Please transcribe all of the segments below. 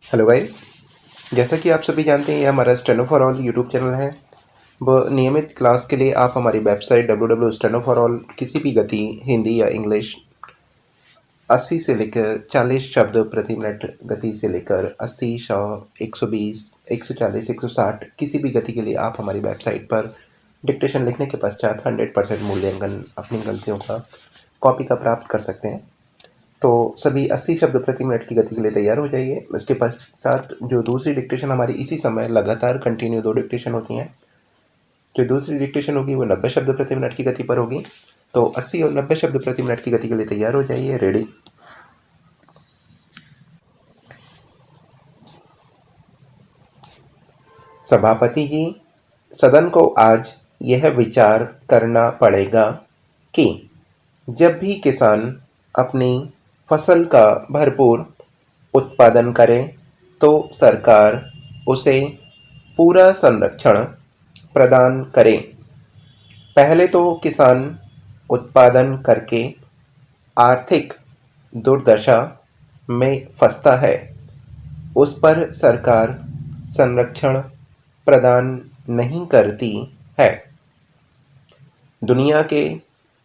Hello guys. जैसा कि आप सभी जानते हैं, ये हमारा steno for all YouTube channel है। व नियमित क्लास के लिए आप हमारी वेबसाइट www.stenoforall किसी भी गति हिंदी या इंग्लिश 80 से लेकर 40 शब्द प्रति मिनट गति से लेकर 80, 100, 120, 140, 160 किसी भी गति के लिए आप हमारी वेबसाइट पर डिक्टेशन लिखने के पश्चात 100% मूल्यांकन अपनी गलतियों का कॉपी का प्राप्त कर सकते हैं। तो सभी 80 शब्द प्रति मिनट की गति के लिए तैयार हो जाइए। उसके पश्चात जो दूसरी डिक्टेशन हमारी इसी समय लगातार कंटिन्यू 2 डिक्टेशन होती हैं। जो दूसरी डिक्टेशन होगी वो 90 शब्द प्रति मिनट की गति पर होगी। तो 80 और 90 शब्द प्रति मिनट की गति के लिए तैयार हो जाइए। रेडी। सभापति जी, सदन को आज यह विचार करना पड़ेगा कि जब भी किसान अपनी फसल का भरपूर उत्पादन करे तो सरकार उसे पूरा संरक्षण प्रदान करे। पहले तो किसान उत्पादन करके आर्थिक दुर्दशा में फंसता है, उस पर सरकार संरक्षण प्रदान नहीं करती है। दुनिया के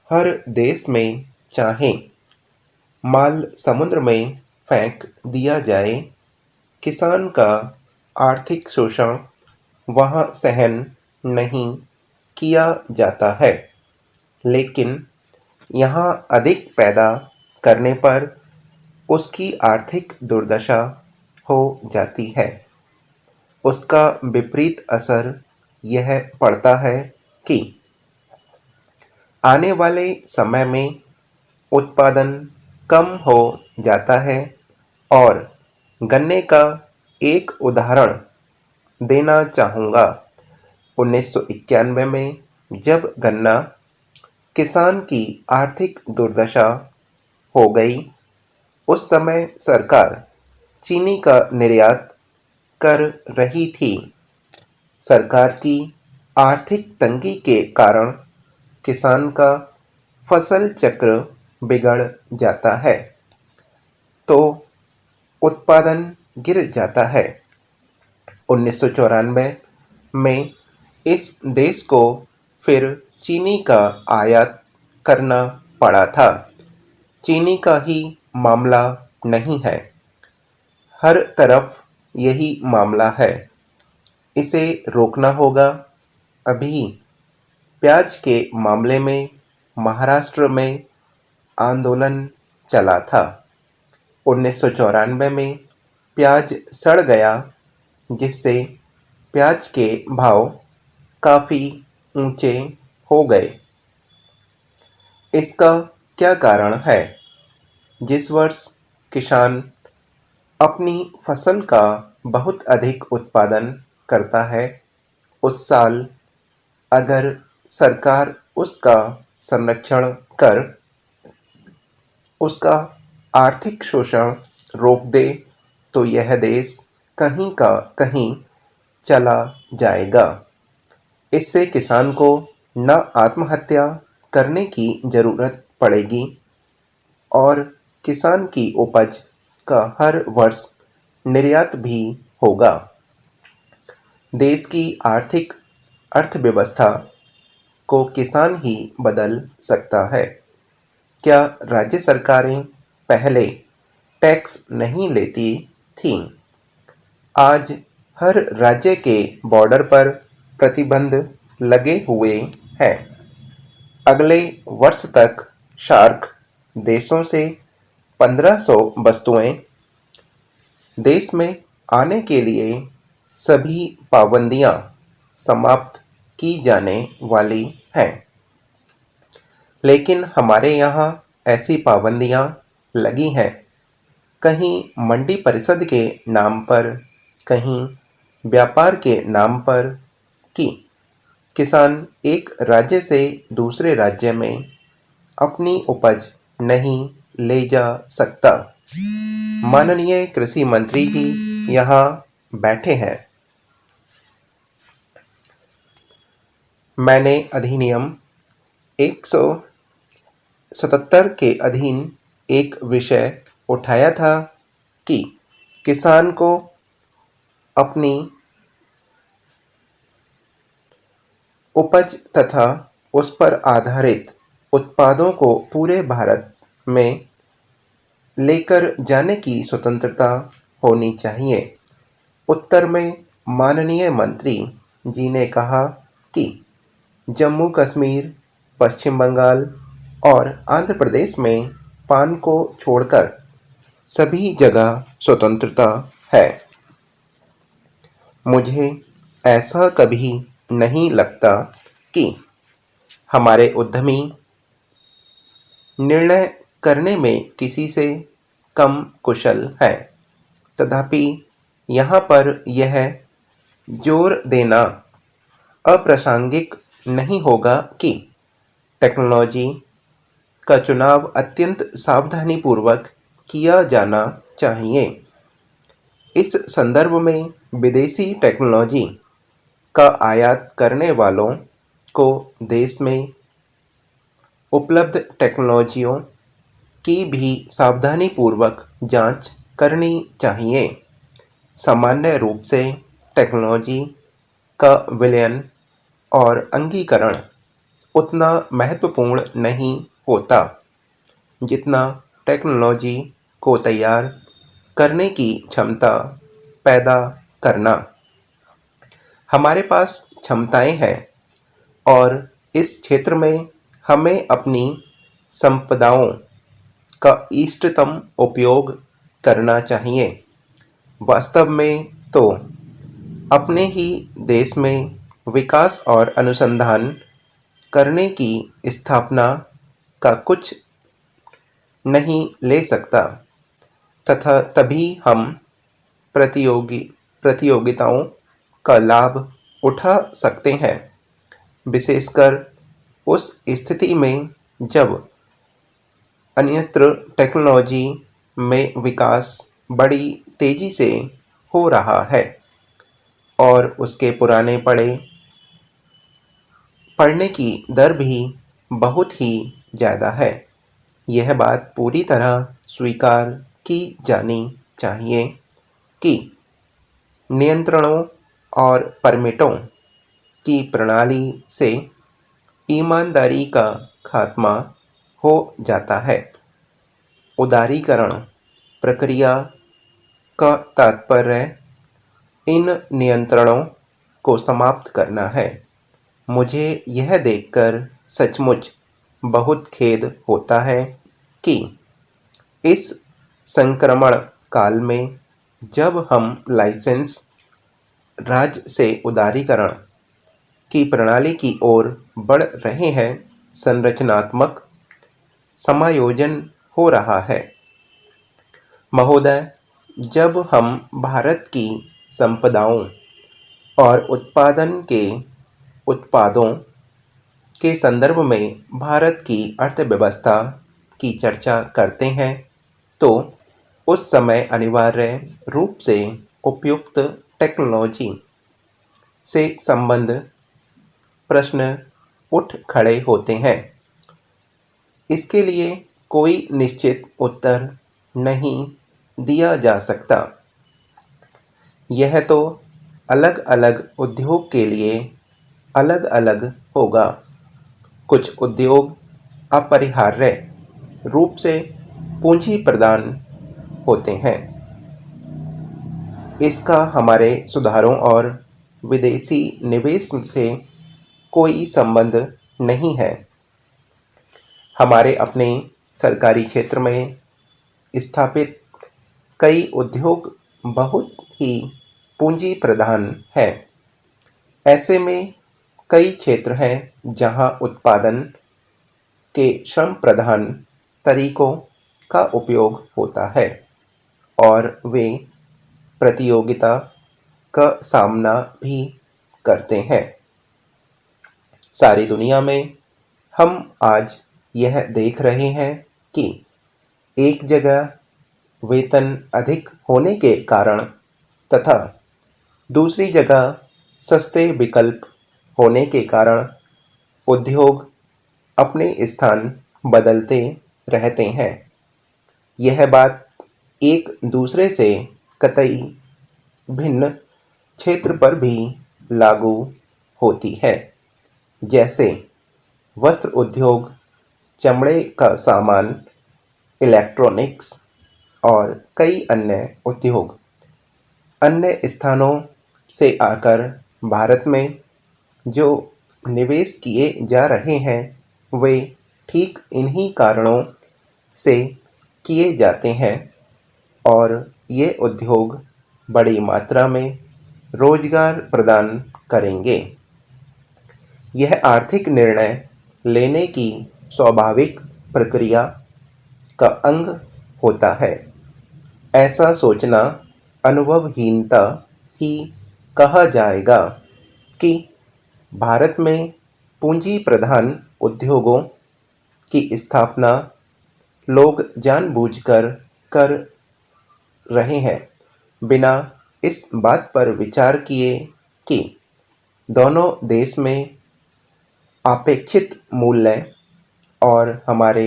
हर देश में चाहे माल समुद्र में फेंक दिया जाए, किसान का आर्थिक शोषण वहाँ सहन नहीं किया जाता है, लेकिन यहाँ अधिक पैदा करने पर उसकी आर्थिक दुर्दशा हो जाती है। उसका विपरीत असर यह पड़ता है कि आने वाले समय में उत्पादन कम हो जाता है। और गन्ने का एक उदाहरण देना चाहूँगा। 1991 में जब गन्ना किसान की आर्थिक दुर्दशा हो गई, उस समय सरकार चीनी का निर्यात कर रही थी। सरकार की आर्थिक तंगी के कारण किसान का फसल चक्र बिगड़ जाता है, तो उत्पादन गिर जाता है। 1994 में इस देश को फिर चीनी का आयात करना पड़ा था। चीनी का ही मामला नहीं है, हर तरफ यही मामला है। इसे रोकना होगा। अभी प्याज के मामले में महाराष्ट्र में आंदोलन चला था। 1994 में प्याज सड़ गया, जिससे प्याज के भाव काफ़ी ऊंचे हो गए। इसका क्या कारण है? जिस वर्ष किसान अपनी फसल का बहुत अधिक उत्पादन करता है, उस साल अगर सरकार उसका संरक्षण कर उसका आर्थिक शोषण रोक दे, तो यह देश कहीं का कहीं चला जाएगा। इससे किसान को न आत्महत्या करने की ज़रूरत पड़ेगी और किसान की उपज का हर वर्ष निर्यात भी होगा। देश की आर्थिक अर्थव्यवस्था को किसान ही बदल सकता है। क्या राज्य सरकारें पहले टैक्स नहीं लेती थीं? आज हर राज्य के बॉर्डर पर प्रतिबंध लगे हुए हैं। अगले वर्ष तक सार्क देशों से 1500 वस्तुएं देश में आने के लिए सभी पाबंदियां समाप्त की जाने वाली हैं। लेकिन हमारे यहाँ ऐसी पाबंदियां लगी हैं, कहीं मंडी परिषद के नाम पर, कहीं व्यापार के नाम पर, कि किसान एक राज्य से दूसरे राज्य में अपनी उपज नहीं ले जा सकता। माननीय कृषि मंत्री जी यहाँ बैठे हैं। मैंने अधिनियम 177 के अधीन एक विषय उठाया था कि किसान को अपनी उपज तथा उस पर आधारित उत्पादों को पूरे भारत में लेकर जाने की स्वतंत्रता होनी चाहिए। उत्तर में माननीय मंत्री जी ने कहा कि जम्मू कश्मीर, पश्चिम बंगाल और आंध्र प्रदेश में पान को छोड़कर सभी जगह स्वतंत्रता है। मुझे ऐसा कभी नहीं लगता कि हमारे उद्यमी निर्णय करने में किसी से कम कुशल हैं। तथापि यहाँ पर यह जोर देना अप्रासंगिक नहीं होगा कि टेक्नोलॉजी का चुनाव अत्यंत सावधानीपूर्वक किया जाना चाहिए। इस संदर्भ में विदेशी टेक्नोलॉजी का आयात करने वालों को देश में उपलब्ध टेक्नोलॉजियों की भी सावधानीपूर्वक जांच करनी चाहिए। सामान्य रूप से टेक्नोलॉजी का विलयन और अंगीकरण उतना महत्वपूर्ण नहीं होता जितना टेक्नोलॉजी को तैयार करने की क्षमता पैदा करना। हमारे पास क्षमताएं हैं और इस क्षेत्र में हमें अपनी संपदाओं का इष्टतम उपयोग करना चाहिए। वास्तव में तो अपने ही देश में विकास और अनुसंधान करने की स्थापना का कुछ नहीं ले सकता तथा तभी हम प्रतियोगिताओं का लाभ उठा सकते हैं, विशेषकर उस स्थिति में जब अन्यत्र टेक्नोलॉजी में विकास बड़ी तेजी से हो रहा है और उसके पुराने पढ़ने की दर भी बहुत ही ज़्यादा है। यह बात पूरी तरह स्वीकार की जानी चाहिए कि नियंत्रणों और परमिटों की प्रणाली से ईमानदारी का खात्मा हो जाता है। उदारीकरण प्रक्रिया का तात्पर्य इन नियंत्रणों को समाप्त करना है। मुझे यह देखकर सचमुच बहुत खेद होता है कि इस संक्रमण काल में जब हम लाइसेंस राज से उदारीकरण की प्रणाली की ओर बढ़ रहे हैं, संरचनात्मक समायोजन हो रहा है। महोदय, जब हम भारत की संपदाओं और उत्पादों के संदर्भ में भारत की अर्थव्यवस्था की चर्चा करते हैं तो उस समय अनिवार्य रूप से उपयुक्त टेक्नोलॉजी से संबंध प्रश्न उठ खड़े होते हैं। इसके लिए कोई निश्चित उत्तर नहीं दिया जा सकता। यह तो अलग अलग उद्योग के लिए अलग अलग होगा। कुछ उद्योग अपरिहार्य रूप से पूंजी प्रदान होते हैं। इसका हमारे सुधारों और विदेशी निवेश से कोई संबंध नहीं है। हमारे अपने सरकारी क्षेत्र में स्थापित कई उद्योग बहुत ही पूंजी प्रधान हैं। ऐसे में कई क्षेत्र हैं जहां उत्पादन के श्रम प्रधान तरीकों का उपयोग होता है और वे प्रतियोगिता का सामना भी करते हैं। सारी दुनिया में हम आज यह देख रहे हैं कि एक जगह वेतन अधिक होने के कारण तथा दूसरी जगह सस्ते विकल्प होने के कारण उद्योग अपने स्थान बदलते रहते हैं। यह बात एक दूसरे से कतई भिन्न क्षेत्र पर भी लागू होती है, जैसे वस्त्र उद्योग, चमड़े का सामान, इलेक्ट्रॉनिक्स और कई अन्य उद्योग अन्य स्थानों से आकर भारत में जो निवेश किए जा रहे हैं वे ठीक इन्हीं कारणों से किए जाते हैं और ये उद्योग बड़ी मात्रा में रोजगार प्रदान करेंगे। यह आर्थिक निर्णय लेने की स्वाभाविक प्रक्रिया का अंग होता है। ऐसा सोचना अनुभवहीनता ही कहा जाएगा कि भारत में पूंजी प्रधान उद्योगों की स्थापना लोग जानबूझकर कर रहे हैं, बिना इस बात पर विचार किए कि दोनों देश में अपेक्षित मूल्य और हमारे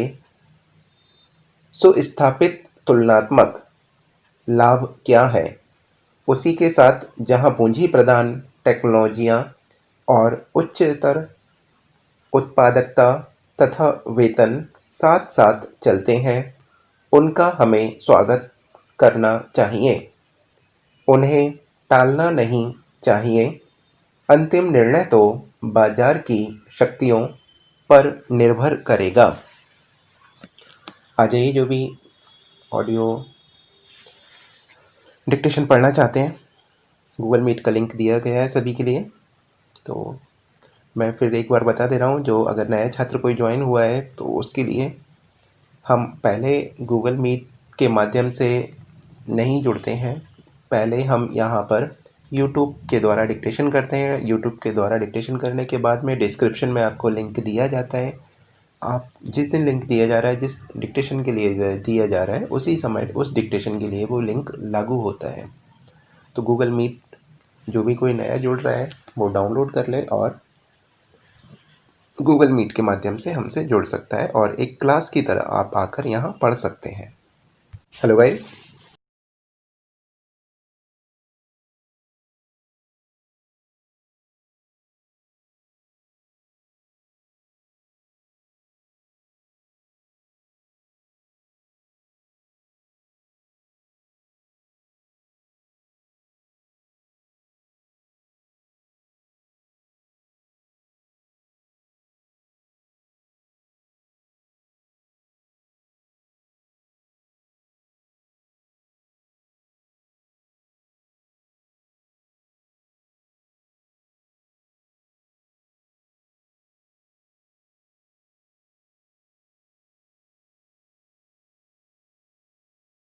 सुस्थापित तुलनात्मक लाभ क्या है। उसी के साथ जहां पूंजी प्रधान टेक्नोलॉजियां और उच्चतर उत्पादकता तथा वेतन साथ साथ चलते हैं, उनका हमें स्वागत करना चाहिए, उन्हें टालना नहीं चाहिए। अंतिम निर्णय तो बाजार की शक्तियों पर निर्भर करेगा। आ जाइए, जो भी ऑडियो डिक्टेशन पढ़ना चाहते हैं, गूगल मीट का लिंक दिया गया है सभी के लिए। तो मैं फिर एक बार बता दे रहा हूँ, जो अगर नया छात्र कोई ज्वाइन हुआ है तो उसके लिए हम पहले गूगल मीट के माध्यम से नहीं जुड़ते हैं। पहले हम यहाँ पर यूट्यूब के द्वारा डिक्टेशन करते हैं। यूट्यूब के द्वारा डिक्टेशन करने के बाद में डिस्क्रिप्शन में आपको लिंक दिया जाता है। आप जिस दिन लिंक दिया जा रहा है, जिस डिक्टेशन के लिए दिया जा रहा है, उसी समय उस डिक्टेशन के लिए वो लिंक लागू होता है। तो गूगल मीट जो भी कोई नया जुड़ रहा है वो डाउनलोड कर ले और गूगल मीट के माध्यम से हमसे जुड़ सकता है और एक क्लास की तरह आप आकर यहाँ पढ़ सकते हैं। Hello guys,